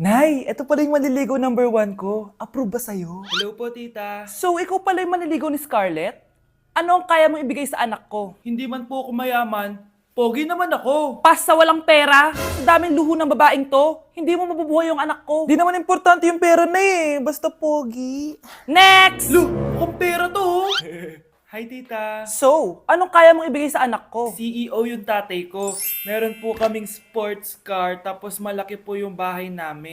Nay, ito pala yung manliligaw number 1 ko. Approve ba sa'yo? Hello po, tita. So, ikaw pala yung manliligaw ni Scarlett? Ano ang kaya mong ibigay sa anak ko? Hindi man po ako mayaman, pogi naman ako. Pas sa walang pera, sa daming luho ng babaeng to, hindi mo mabubuhay yung anak ko. Di naman importante yung pera na eh, basta pogi. Next! Lu, mukhang pera to. Oh. Hi, tita. So, anong kaya mong ibigay sa anak ko? CEO yung tatay ko. Meron po kaming sports car, tapos malaki po yung bahay namin.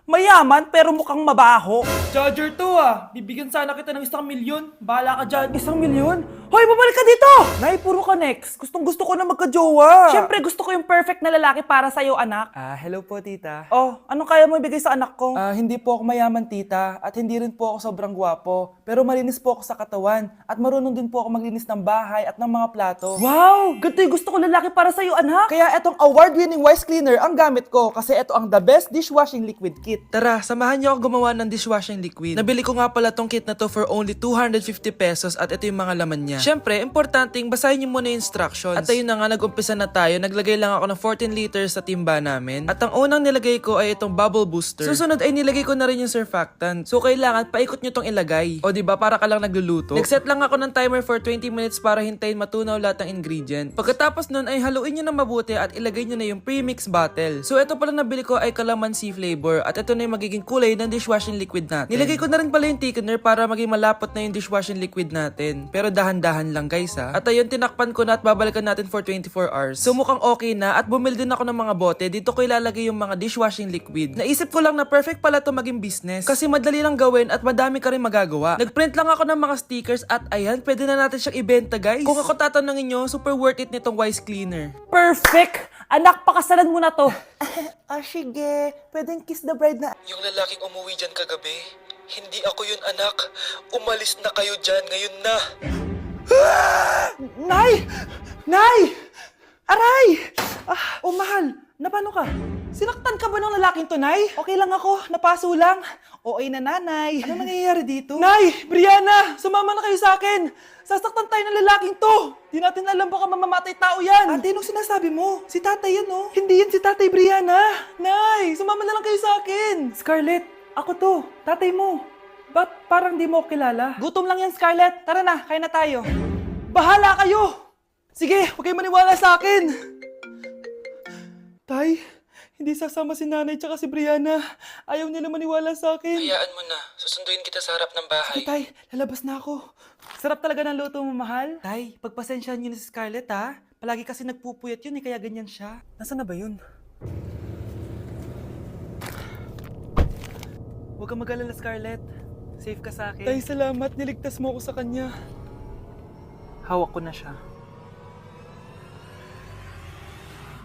Mayaman pero mukhang mabaho. Charger to ah. Bibigyan sana kita ng 1,000,000. Bahala ka dyan. 1,000,000? Hoy, babalik ka dito! Nay, puro ka next. Gustong gusto ko na magka-jowa. Siyempre, gusto ko yung perfect na lalaki para sa'yo, anak. Hello po, tita. Oh, anong kaya mo ibigay sa anak ko? Hindi po ako mayaman, tita. At hindi rin po ako sobrang gwapo. Pero malinis po ako sa katawan. At marunong din po ako maglinis ng bahay at ng mga plato. Wow! Ganito yung gusto ko lalaki para sa'yo, anak. Kaya etong award-winning Wise Cleaner ang gamit ko kasi ito ang the best dishwashing liquid kit. Tara, samahan niyo ako gumawa ng dishwashing liquid. Nabili ko nga pala tong kit na to for only 250 pesos at ito yung mga laman niya. Siyempre, importanteng basahin niyo muna yung instructions. At ayun na nga, nag-umpisa na tayo. Naglagay lang ako ng 14 liters sa timba namin. At ang unang nilagay ko ay itong bubble booster. Susunod ay nilagay ko na rin yung surfactant. So kailangan paikot niyo tong ilagay. O diba, para ka lang nagluluto. Nag-set lang ako ng timer for 20 minutes para hintayin matunaw lahat ng ingredient. Pagkatapos nun ay haluin nyo na mabuti at ilagay nyo na yung premix bottle. So ito pala nabili ko ay calamansi flavor at ito na yung magiging kulay ng dishwashing liquid natin. Nilagay ko na rin pala yung thickener para maging malapot na yung dishwashing liquid natin. Pero dahan-dahan lang guys ha. At ayun, tinakpan ko na at babalikan natin for 24 hours. So mukhang okay na at bumili din ako ng mga bote. Dito ko ilalagay yung mga dishwashing liquid. Naisip ko lang na perfect pala to maging business kasi madali lang gawin at madami ka rin magagawa. Nagprint lang ako ng mga stickers at ayan, pwede na natin siyang ibenta guys. Kung ako tatanungin nyo, super worth it nitong Wise Cleaner. Perfect! Anak, pakasalan mo na to. Sige. Pwedeng kiss the bride na. Yung lalaking umuwi dyan kagabi, hindi ako yun anak. Umalis na kayo dyan ngayon na. Nay! Nay! Aray! Oh, mahal. Napano ka? Sinaktan ka ba ng lalaking to, Nay? Okay lang ako. Napaso lang. Okay na, nanay. Ano nangyayari dito? Nay! Brianna! Sumama na kayo sa akin! Sasaktan tayo ng lalaking to! Di natin alam baka mamamatay tao yan! Ate, anong sinasabi mo? Si tatay yan, oh. Hindi yan si tatay, Brianna! Nay! Sumama na lang kayo sa akin! Scarlett, ako to. Tatay mo. Ba't parang di mo ako kilala? Gutom lang yan, Scarlett. Tara na, kain na tayo. Bahala kayo! Sige, huwag kayo maniwala sa akin! Tay, hindi sasama si nanay tsaka si Brianna. Ayaw nila maniwala sa akin. Hayaan mo na, susunduin kita sa harap ng bahay. Sige, tay, lalabas na ako. Sarap talaga ng luto mo, mahal. Tay, pagpasensyahan niyo na si Scarlett, ha? Palagi kasi nagpupuyat yun, kaya ganyan siya. Nasaan na ba yun? Huwag kang mag-alala, Scarlett. Safe ka sa akin. Tay, salamat. Niligtas mo ako sa kanya. Hawak ko na siya.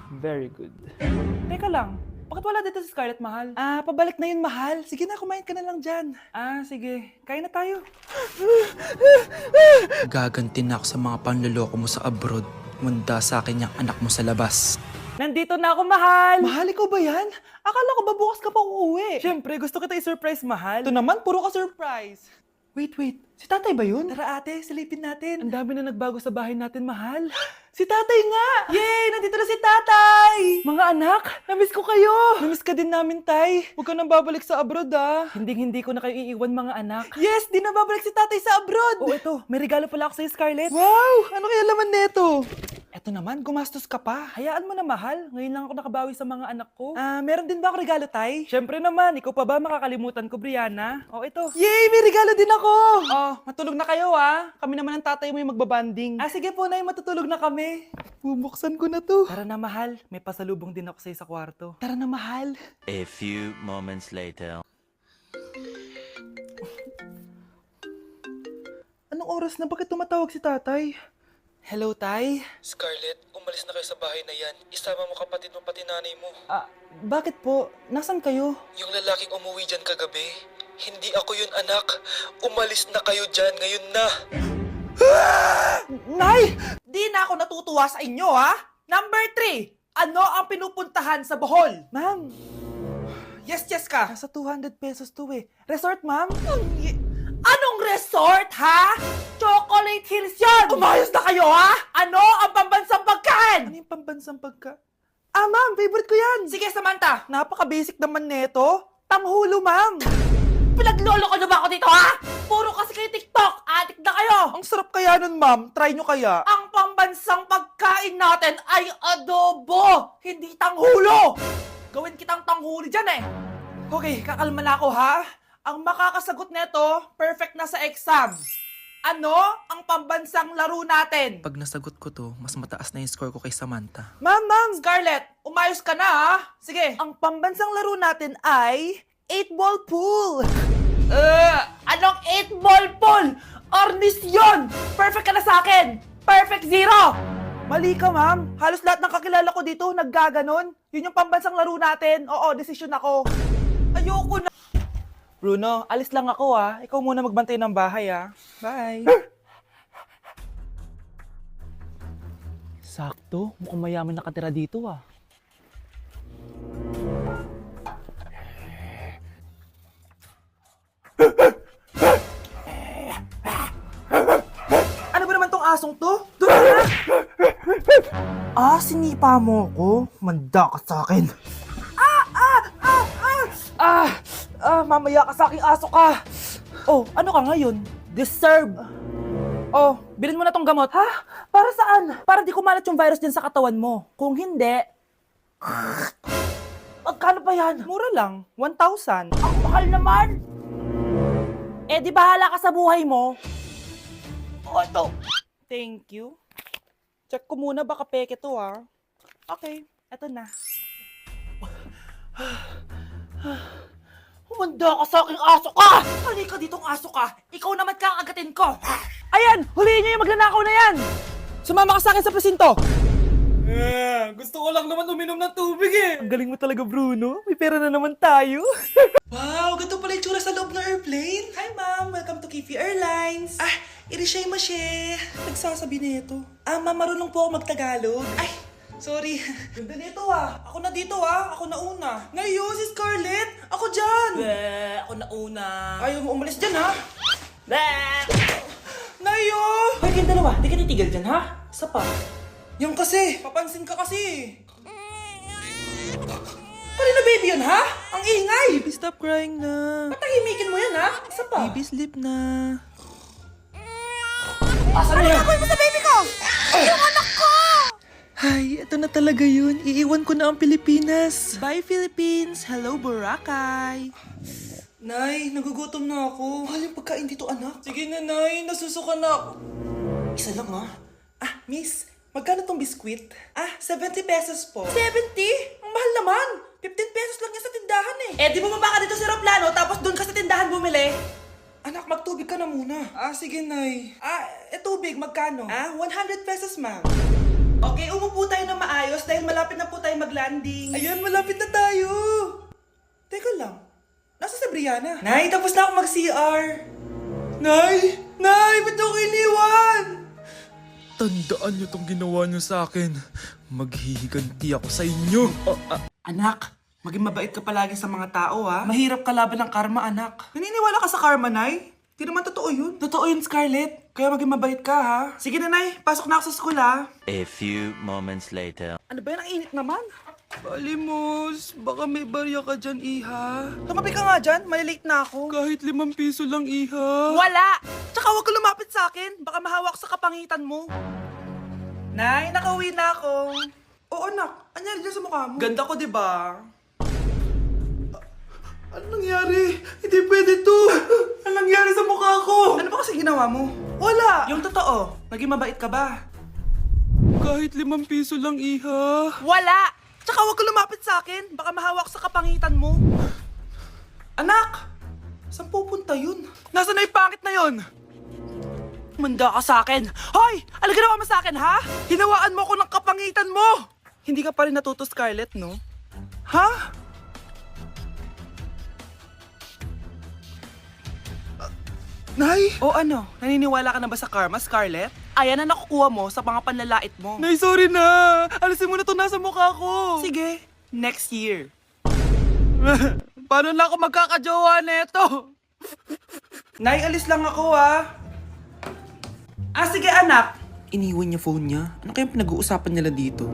Very good. Teka lang, bakit wala dito si Scarlett, mahal? Pabalik na yun, mahal. Sige na, kumain ka na lang dyan. Sige. Kain na tayo. Gaganti na ako sa mga panloloko mo sa abroad. Munda sa akin yung anak mo sa labas. Nandito na ako, mahal! Mahal, ikaw ba yan? Akala ko ba bukas ka pa uuwi? Siyempre, gusto kita i-surprise, mahal. Ito naman, puro ka surprise. Wait. Si tatay ba yun? Tara ate, silipin natin. Ang dami na nagbago sa bahay natin, mahal. Si tatay nga! Yay! Nandito na si tatay! Mga anak, namiss ko kayo! Namiss ka din namin, tay. Huwag ka nang babalik sa abroad, ah. Hindi ko na kayo iiwan, mga anak. Yes! Di na babalik si tatay sa abroad! Oh, ito. May regalo pala ako sa'yo, Scarlett. Wow! Ano kaya laman neto? Eto naman, gumastos ka pa. Hayaan mo na, mahal. Ngayon lang ako nakabawi sa mga anak ko. Meron din ba ako regalo, tay? Siyempre naman. Ikaw pa ba makakalimutan ko, Brianna? Oh, ito. Yay! May regalo din ako! Oh, matulog na kayo, ah. Kami naman ang tatay mo yung magbabanding. Sige po, nay. Matutulog na kami. Bubuksan ko na to. Tara na, mahal. May pasalubong din ako sa'yo sa kwarto. Tara na, mahal. A few moments later. Anong oras na? Bakit tumatawag si tatay? Hello, tay? Scarlett, umalis na kayo sa bahay na yan. Isama mo kapatid mo pati nanay mo. Bakit po? Nasaan kayo? Yung lalaking umuwi dyan kagabi, hindi ako yun anak. Umalis na kayo dyan ngayon na. Nay! Di na ako natutuwa sa inyo, ha? Number 3, ano ang pinupuntahan sa Bohol? Ma'am. Yes ka. Nasa 200 pesos to eh. Resort, ma'am? Anong resort, ha? Chocolate Hills yun! Umayos na kayo, ha? Ano ang pambansang pagkain? Ano yung pambansang pagka? Ah, ma'am, favorite ko yan. Sige, Samantha. Napaka-basic naman neto. Tanghulo, ma'am. Pinaglolo ko na ba ako dito, ha? Puro kasi kayo TikTok. Adik na kayo. Ang sarap kaya nun, ma'am. Try nyo kaya. Ang pambansang pagkain natin ay adobo, hindi tanghulo. Gawin kitang tanghuli dyan eh. Okay, kakalma na ako, ha? Ang makakasagot neto, perfect na sa exam. Ano ang pambansang laro natin? Pag nasagot ko to, mas mataas na yung score ko kay Samantha. Ma'am, Scarlett, umayos ka na, ha? Sige, ang pambansang laro natin ay 8-ball pool. Anong 8-ball pool? Ornis yun! Perfect ka na sa akin! Perfect zero! Mali ka, ma'am. Halos lahat ng kakilala ko dito naggaganon. Yun yung pambansang laro natin. Oo, desisyon ako. Ayoko na. Bruno, alis lang ako, ha? Ikaw muna magbantay ng bahay, ha? Bye. Sakto. Mukhang mayaman nakatira dito, ah. Ano ba naman tong asong to? Doon ka na! Sinipa mo ko? Manda ka sa akin. Mamaya ka sa aking aso ka. Oh, ano ka ngayon? Deserve. Oh, bilhin mo na tong gamot. Ha? Para saan? Para di kumalat yung virus din sa katawan mo. Kung hindi... Magkano pa yan? Mura lang. 1,000. Ang mahal naman! Eh di bahala ka sa buhay mo. O ito. Thank you. Check ko muna, baka peke to, ha? Okay, eto na. Humanda ka sa aking aso ka! Halika ditong aso ka! Ikaw naman kakagatin ko! Ayan! Huliin niyo yung magnanakaw na yan! Sumama ka sa akin sa presinto! Gusto ko lang naman uminom ng tubig eh! Ang galing mo talaga, Bruno. May pera na naman tayo. Wow, ganito pala yung tsura sa loob ng airplane. Hi ma'am, welcome to Kifi Airlines. Irishay mashe. Nagsasabi na ito. Ma'am, marunong po ako magtagalog. Ay, sorry. Ganda nito, ah. Ako na dito, ah. Ako na una. Ngayon, si Scarlett. Ako dyan. Ako na una. Ayaw mo umalis dyan, ha? Nayo! Hoy, kayong dalawa, di ka titigil dyan, ha? Isa pa. Yung kasi. Papansin ka kasi. Pari na baby yun, ha? Ang ingay. Baby, stop crying na. Patahimikin mo yan, ha? Isa pa. Baby, sleep na. Asan na yan? Mo sa baby ko! Yung anak ko! Ay, ito na talaga yun. Iiwan ko na ang Pilipinas. Bye, Philippines. Hello, Boracay. Nay, nagugutom na ako. Mahal yung pagkain dito, anak. Sige na, Nay. Nasusuka na ako. Isa lang, ha? Miss, magkano tong biskwit? 70 pesos po. 70? Ang mahal naman. 15 pesos lang yan sa tindahan eh. Eh, di bumaba ka dito sa aeroplano, tapos doon ka sa tindahan bumili. Anak, magtubig ka na muna. Sige, Nay. Tubig, magkano? 100 pesos, ma'am. Okay, umupo tayo na maayos dahil malapit na po tayo mag-landing. Ayun, malapit na tayo. Teka lang. Nasa si Brianna? Nay, tapos na ako mag-CR. Nay! Nay, ba't ako iniwan? Tandaan niyo tong ginawa niyo sa akin. Maghihiganti ako sa inyo. Anak, maging mabait ka palagi sa mga tao, ha? Mahirap kalaban ng karma, anak. Naniniwala ka sa karma, Nay? Di naman totoo yun. Totoo yun, Scarlett. Kaya maging mabait ka, ha? Sige na, Nay. Pasok na ako sa school, ha? A few moments later. Ano ba yan? Ang init naman. Palimos, baka may barya ka dyan, Iha. Tumabi ka nga dyan. Malilate na ako. Kahit 5 piso lang, Iha. Wala! Tsaka huwag ka lumapit sa akin. Baka mahawak sa kapangitan mo. Nay, nakauwi na ako. Oo, anak. Anyari dyan sa mukha mo? Ganda ko, di ba? Ano nangyari? Hindi pwede to. Ano nangyari sa mukha ko? Ano ba kasi ginawa mo? Wala! Yung totoo, naging mabait ka ba? Kahit 5 piso lang, Iha. Wala! Tsaka huwag ka lumapit sa akin. Baka mahawak sa kapangitan mo. Anak! Saan pupunta yun? Nasaan na yung pangit na yun? Manda ka sa akin. Hoy! Ano ginawa mo sa akin, ha? Hinawaan mo ako ng kapangitan mo! Hindi ka pa rin natuto, Scarlett, no? Ha? Nay! O ano? Naniniwala ka na ba sa karma, Scarlett? Ayan na nakukuha mo sa mga panlalait mo. Nay, sorry na! Alisin mo na to nasa mukha ko! Sige, next year. Paano na ako magkakajowa neto? Nay, alis lang ako, ha? Sige, anak. Iniwan niya phone niya. Ano kayang pinag-uusapan nila dito?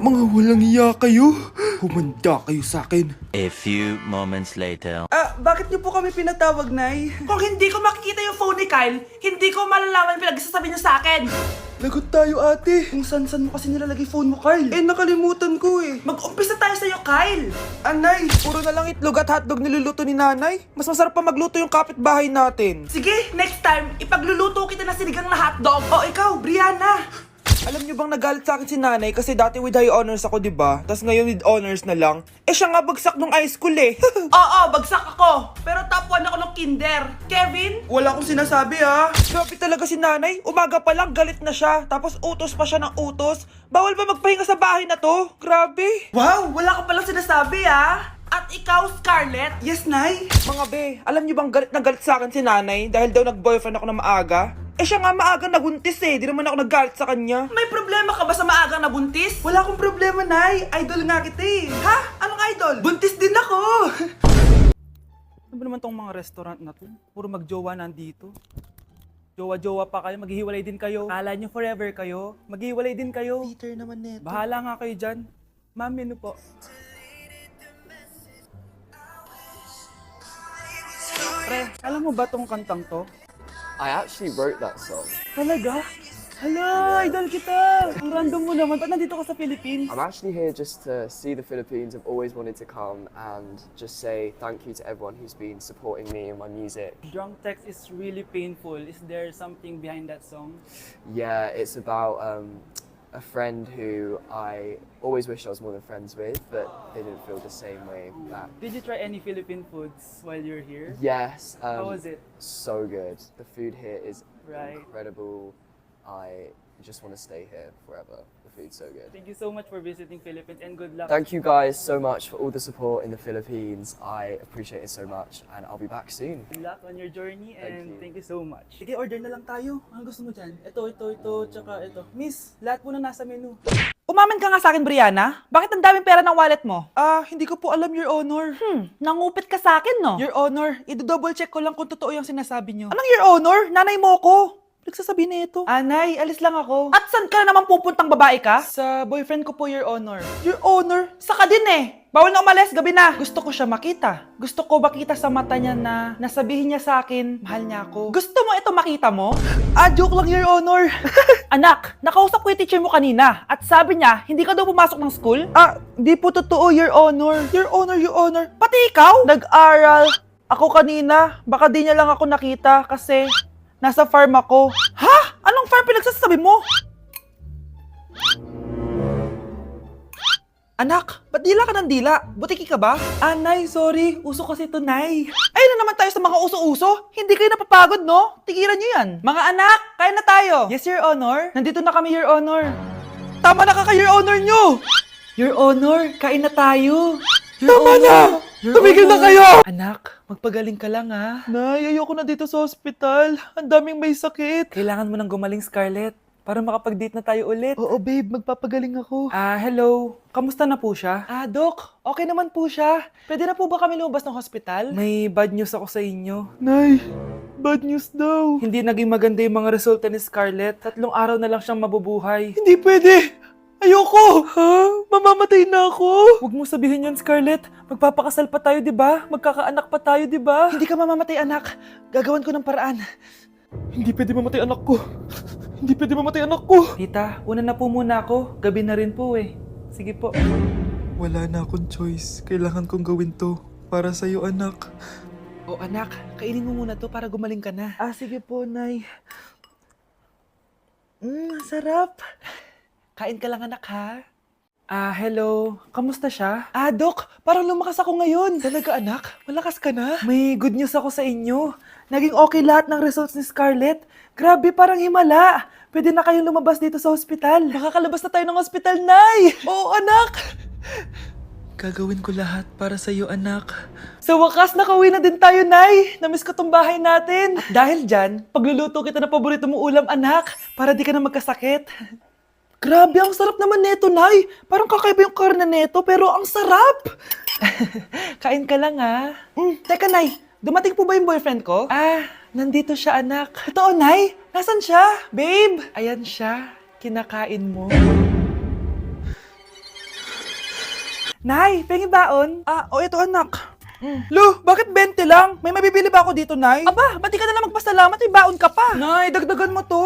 Mga walang iya kayo. Humanda kayo sa akin. A few moments later. Bakit niyo po kami pinatawag, Nay? Kung hindi ko makikita yung phone ni Kyle, hindi ko malalaman pinagsasabi niya sa akin. Lagot tayo, ate. Kung san-san mo kasi nilalagay phone mo, Carl. Nakalimutan ko eh. Mag-umpisa tayo sa'yo, Kyle. Anay, puro na lang itlog at hotdog niluluto ni nanay. Mas masarap pa magluto yung kapitbahay natin. Sige, next time, ipagluluto kita na sinigang na hotdog. O ikaw, Brianna. Alam niyo bang nagalit sa akin si nanay kasi dati with high honors ako, di ba? Tapos ngayon with honors na lang. Siya nga bagsak nung high school eh. Oo, bagsak ako. Pero top 1 ako ng kinder. Kevin? Wala akong sinasabi ha. Grabe talaga si nanay. Umaga pa lang galit na siya. Tapos utos pa siya ng utos. Bawal ba magpahinga sa bahay na to? Grabe. Wow, wala ka palang sinasabi ah. At ikaw, Scarlett? Yes, Nay. Mga be, alam niyo bang galit na galit sa akin si nanay dahil daw nag-boyfriend ako na maaga? Siya nga maagang nabuntis eh. Di naman ako naggalit sa kanya. May problema ka ba sa maagang nabuntis? Wala akong problema, Nay. Idol nga kita eh. Ha? Anong idol? Buntis din ako! Ano ba naman tong mga restaurant na to? Puro magjowa nandito. Jowa-jowa pa kayo, maghihiwalay din kayo. Kala nyo forever kayo, maghihiwalay din kayo. Peter naman neto. Bahala nga kayo dyan. Ma'am, menu po. Pre, alam mo ba tong kantang to? I actually wrote that song. Talaga? Hala, idol kita! Ang random mo naman. Ba't nandito ka sa Philippines? I'm actually here just to see the Philippines. I've always wanted to come and just say thank you to everyone who's been supporting me and my music. Drunk text is really painful. Is there something behind that song? Yeah, it's about a friend who I always wished I was more than friends with, but they didn't feel the same way back. Did you try any Philippine foods while you're here? Yes. How was it? So good. The food here is Right. incredible. I just want to stay here forever. The food's so good. Thank you so much for visiting Philippines and good luck. Thank you guys so much for all the support in the Philippines. I appreciate it so much, and I'll be back soon. Good luck on your journey and you. thank you so much. Sige, order na lang tayo. Ano gusto mo dyan? Ito, tsaka ito. Miss, lahat po na nasa menu. Umamin ka nga sa akin, Brianna. Bakit ang daming pera ng wallet mo? Hindi ko po alam, Your Honor. Nangupit ka sa akin, no? Your Honor, i-double check ko lang kung totoo yung sinasabi niyo. Anong your honor? Nanay mo ko. Nagsasabi na ito? Anay, alis lang ako. At saan ka na naman pupuntang babae ka? Sa boyfriend ko po, Your Honor. Your honor? Saka din eh. Bawal na umalis, gabi na. Gusto ko siya makita. Gusto ko makita sa mata niya na nasabihin niya sa akin, mahal niya ako. Gusto mo ito makita mo? Joke lang, Your Honor. Anak, nakausap ko yung teacher mo kanina at sabi niya, hindi ka daw pumasok ng school? Di po totoo, Your Honor. Your Honor, Your Honor. Pati ikaw? Nag-aral. Ako kanina, baka di niya lang ako nakita kasi nasa farm ako. Ha? Anong farm pinagsasabi mo? Anak, ba't dila ka ng dila? Butiki ka ba? Nay, sorry. Uso kasi ito, Nay. Ay na naman tayo sa mga uso-uso. Hindi kayo napapagod, no? Tigilan niyo yan. Mga anak, kaya na tayo. Yes, Your Honor. Nandito na kami, Your Honor. Tama na ka, Your Honor nyo! Your Honor, kain na tayo. Tama na! Tumigil na kayo! Anak, magpagaling ka lang ha. Nay, ayoko na dito sa ospital. Ang daming may sakit. Kailangan mo nang gumaling, Scarlett, para makapag-date na tayo ulit. Oo, babe. Magpapagaling ako. Hello. Kamusta na po siya? Doc. Okay naman po siya. Pwede na po ba kami lumabas ng hospital? May bad news ako sa inyo. Nay, bad news daw. Hindi naging maganda yung mga resulta ni Scarlett. 3 araw na lang siyang mabubuhay. Hindi pwede. Ayoko! Ha? Mamamatay na ako! Huwag mo sabihin yun, Scarlett. Magpapakasal pa tayo, di ba? Magkakaanak pa tayo, di ba? Hindi ka mamamatay, anak. Gagawan ko ng paraan. Hindi pwede mamatay anak ko. Hindi pwede mamatay anak ko. Tita, una na po muna ako. Gabi na rin po eh. Sige po. Wala na akong choice. Kailangan kong gawin to. Para sa'yo, anak. Anak, kainin mo muna to para gumaling ka na. Sige po, Nay. Sarap. Kain ka lang, anak, ha? Hello. Kamusta siya? Doc, parang lumakas ako ngayon. Talaga, anak? Malakas ka na? May good news ako sa inyo. Naging okay lahat ng results ni Scarlett. Grabe, parang himala. Pwede na kayong lumabas dito sa ospital. Makakalabas na tayo ng ospital, Nay! Oo, anak! Gagawin ko lahat para sa'yo, anak. Sa wakas, nakauwi na din tayo, Nay. Namiss ko tong bahay natin. At dahil dyan, pagluluto kita ng paborito mong ulam, anak, para di ka na magkasakit. Grabe, ang sarap naman neto, Nay. Parang kakaiba yung karne neto, pero ang sarap. Kain ka lang, ha? Teka, Nay. Dumating po ba yung boyfriend ko? Nandito siya, anak. Totoo, Nay? Nasaan siya? Babe? Ayan siya. Kinakain mo. Nay, pengi baon? Ito anak. Lo, bakit 20 lang? May mabibili ba ako dito, Nay? Aba, ba't di ka na lang magpasalamat? May baon ka pa. Nay, dagdagan mo to.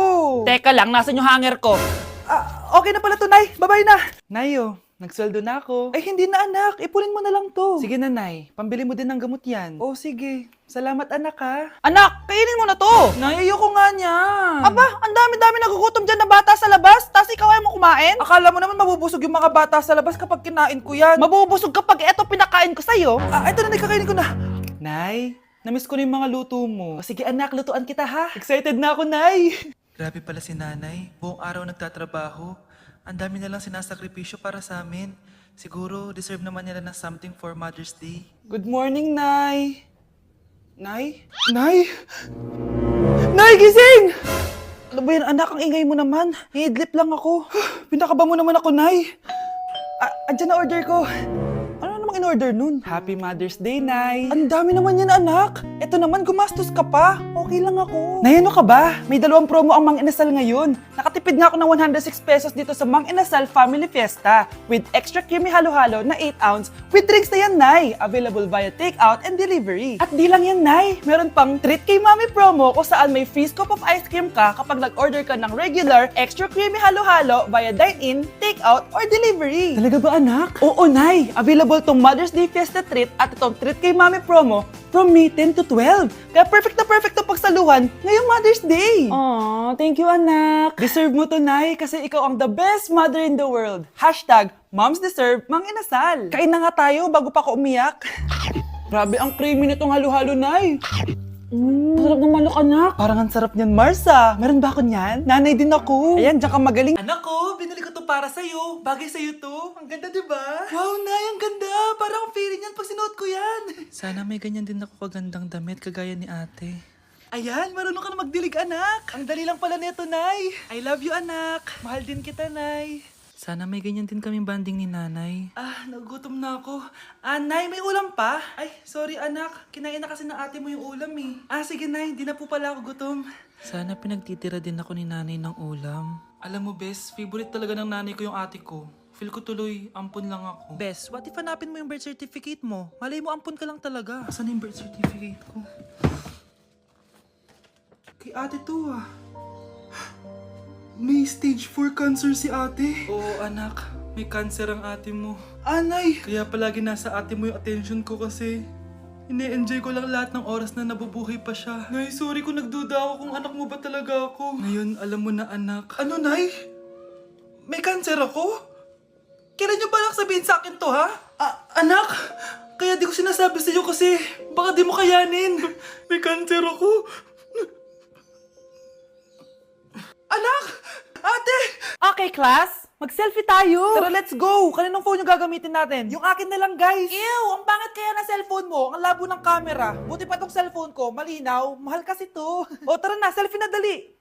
Teka lang, nasan yung hanger ko? Okay na pala to, Nay. Babay na. Nayo, nagsweldo na ako. Ay, hindi na anak. Ipunin mo na lang to. Sige na, Nay. Pambili mo din ng gamot yan. Oh, sige. Salamat, anak, ha. Anak, kainin mo na to. Nay, ayoko nga niyan. Aba, ang dami-dami nagugutom dyan na bata sa labas. Tapos ikaw ay mo kumain? Akala mo naman mabubusog yung mga bata sa labas kapag kinain ko yan. Mabubusog kapag eto pinakain ko sa'yo. Ito na, kakainin ko na. Nay, namiss ko na yung mga luto mo. O, sige, anak, lutuan kita, ha. Excited na ako, Nay. Grabe pala si nanay. Buong araw nagtatrabaho. Ang dami na lang sinasakripisyo para sa amin. Siguro, deserve naman nila ng something for Mother's Day. Good morning, Nay. Nay? Nay? Nay, gising! Ano ba yan, anak? Ang ingay mo naman. Hihidlip lang ako. Pinakaba mo naman ako, Nay. Andyan na order ko. Ano namang in-order nun? Happy Mother's Day, Nay. Ang dami naman yan, anak. Ito naman, gumastos ka pa. Okay lang ako. Nay, ano ka ba? May 2 promo ang Mang Inasal ngayon. Nakatipid nga ako ng 106 pesos dito sa Mang Inasal Family Fiesta with extra creamy halo-halo na 8 ounce with drinks na yan, Nay. Available via takeout and delivery. At di lang yan, Nay. Meron pang Treat kay Mami promo kung saan may free scoop of ice cream ka kapag nag-order ka ng regular extra creamy halo-halo via dine-in, takeout, or delivery. Talaga ba, anak? Oo, Nay. Available tong Mother's Day Fiesta Treat at itong Treat kay Mami promo from May 10 to 12. Kaya perfect na pagsaluhan ngayong Mother's Day. Aww, thank you, anak. Deserve mo to, Nay, kasi ikaw ang the best mother in the world. Hashtag, Moms Deserve Mang Inasal. Kain na nga tayo bago pa ako umiyak. Grabe ang creamy nitong halo-halo, Nay. Sarap ng manok, anak. Parang ang sarap niyan, Marsa. Meron ba ako niyan? Nanay din ako. Ayan, diyan ka magaling. Anak ko, binili ko to para sa'yo. Bagay sa'yo to. Ang ganda, di ba? Wow, Nay, ang ganda. Parang feeling yan pag sinuot ko yan. Sana may ganyan din ako kagandang damit kagaya ni ate. Ayan, marunong ka na magdilig, anak. Ang dali lang pala nito, Nay. I love you, anak. Mahal din kita, Nay. Sana may ganyan din kaming banding ni nanay. Nagugutom na ako. Nay, may ulam pa? Ay, sorry, anak. Kinain na kasi ng ate mo yung ulam, eh. Sige, Nay. Di na po pala ako gutom. Sana pinagtitira din ako ni nanay ng ulam. Alam mo, Bes, favorite talaga ng nanay ko yung ate ko. Feel ko tuloy, ampun lang ako. Bes, what if hanapin mo yung birth certificate mo? Malay mo, ampun ka lang talaga. Asan yung birth certificate ko? Kay ate to, May stage 4 cancer si ate. Oo, anak. May cancer ang ate mo. Anay! Kaya palagi nasa ate mo yung attention ko kasi ine-enjoy ko lang lahat ng oras na nabubuhay pa siya. Nay, sorry kung nagduda ako kung anak mo ba talaga ako. Ngayon, alam mo na, anak. Ano, Nay? May cancer ako? Kailan niyo balak sabihin sa akin to, ha? Anak! Kaya di ko sinasabi sa iyo kasi baka di mo kayanin. May cancer ako. Anak! Ate! Okay, class. Mag-selfie tayo. Tara, let's go. Kaninong phone yung gagamitin natin? Yung akin na lang, guys. Ew, ang pangit kaya na cellphone mo. Ang labo ng camera. Buti pa tong cellphone ko. Malinaw. Mahal kasi to. O, tara na. Selfie na dali.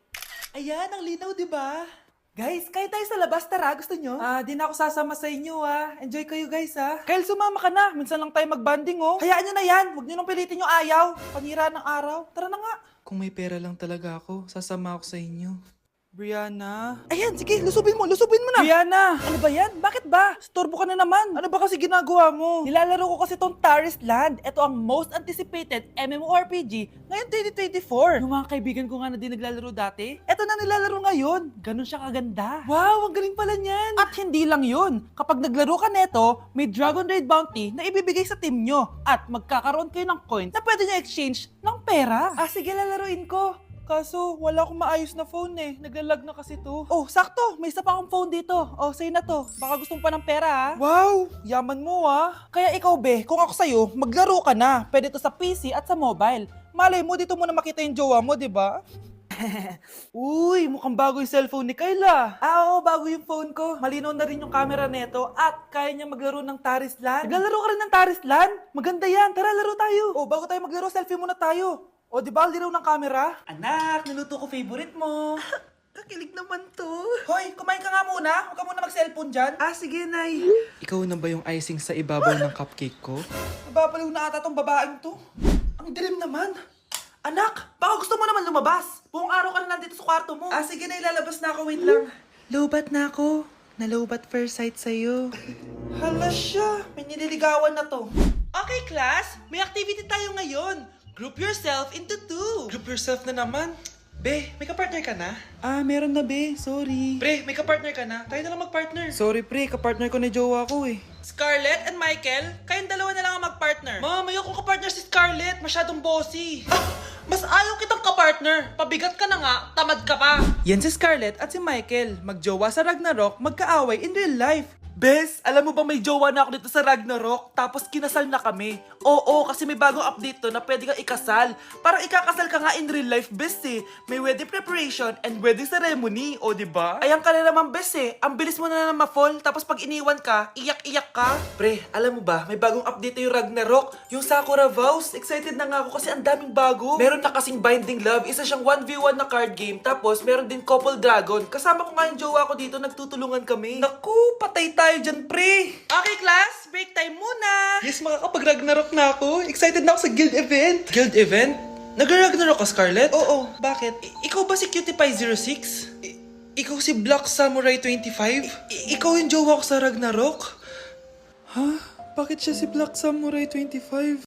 Ayan, ang linaw, di ba? Guys, kain tayo sa labas. Tara, gusto nyo? Di na ako sasama sa inyo, Enjoy kayo, guys, Kyle, sumama ka na. Minsan lang tayo mag-banding, Hayaan nyo na yan. Huwag nyo nang pilitin yung ayaw. Panira ng araw. Tara na nga. Kung may pera lang talaga ako, sasama ako sa inyo. Brianna? Ayan, sige, lusubin mo na. Brianna, ano ba yan? Bakit ba? Storbo ka na naman. Ano ba kasi ginagawa mo? Nilalaro ko kasi tong Taris Land. Ito ang most anticipated MMORPG ngayon 2024. Yung mga kaibigan ko nga na di naglalaro dati, ito na nilalaro ngayon. Ganun siya kaganda. Wow, ang galing pala niyan. At hindi lang yun. Kapag naglaro ka neto, may Dragon Raid Bounty na ibibigay sa team nyo. At magkakaroon kayo ng coins na pwede nyo exchange ng pera. Sige, lalaruin ko. Kaso, wala akong maayos na phone Naglalag na kasi to. Oh, sakto! May isa pa akong phone dito. Oh, sa'yo na to. Baka gusto mo pa ng pera, Wow! Yaman mo, Kaya ikaw, be, kung ako sa'yo, maglaro ka na. Pwede to sa PC at sa mobile. Malay mo, dito mo na makita yung jowa mo, di ba? Uy, mukhang bago yung cellphone ni Kayla. Oo, bago yung phone ko. Malinaw na rin yung camera neto at kaya niya maglaro ng Taris Land. Naglalaro ka rin ng Taris Land? Maganda yan. Tara, laro tayo. Oh, bago tayo maglaro, selfie muna tayo. O, di ba, liraw ng camera? Anak, niluto ko favorite mo. Kakilig naman to. Hoy, kumain ka nga muna. Huwag ka muna mag-cellphone dyan. Sige, Nay. Ikaw na ba yung icing sa ibabaw ng cupcake ko? Nababaliw na ata tong babaeng to. Ang dilim naman. Anak, baka gusto mo naman lumabas. Buong araw ka na nandito sa kwarto mo. Sige na, ilalabas na ako. Wait lang. Lobat na ako. Nalobat first sight sa'yo. Hala siya, may nililigawan na to. Okay class, may activity tayo ngayon. Group yourself into 2. Group yourself na naman? Be, may kapartner ka na? Ah, meron na be. Sorry. Pre, may kapartner ka na? Tayo na lang magpartner. Sorry pre, kapartner ko ni jowa ko eh. Scarlett and Michael, kayong dalawa na lang ang magpartner. Ma'am, ayoko kapartner si Scarlett. Masyadong bossy. Mas ayaw kitang kapartner. Pabigat ka na nga, tamad ka pa. Yan si Scarlett at si Michael. Magjowa sa Ragnarok, magkaaway in real life. Bes, alam mo ba may jowa na ako dito sa Ragnarok? Tapos kinasal na kami. Oo, kasi may bagong update to na pwede kang ikasal. Parang ikakasal ka nga in real life, bes eh. May wedding preparation and wedding ceremony, o diba? Ayan ka na naman, bes eh. Ang bilis mo na ma-fall, tapos pag iniwan ka, iyak-iyak ka. Pre, alam mo ba, may bagong update yung Ragnarok. Yung Sakura Vows. Excited na nga ako kasi ang daming bago. Meron na kasing Binding Love, isa siyang 1v1 na card game. Tapos meron din Couple Dragon. Kasama ko nga yung jowa ko dito, nagtutulungan kami. Naku, patay tayo dyan, pre. Okay, class, break time muna. Yes, makakapag-Ragnarok na ako. Excited na ako sa guild event. Guild event? Nag-Ragnarok ka, Scarlett? Oo, bakit? Ikaw ba si Cutie Pie 06? Ikaw si Black Samurai 25? Ikaw yung jowa ko sa Ragnarok? Ha? Bakit siya si Black Samurai 25?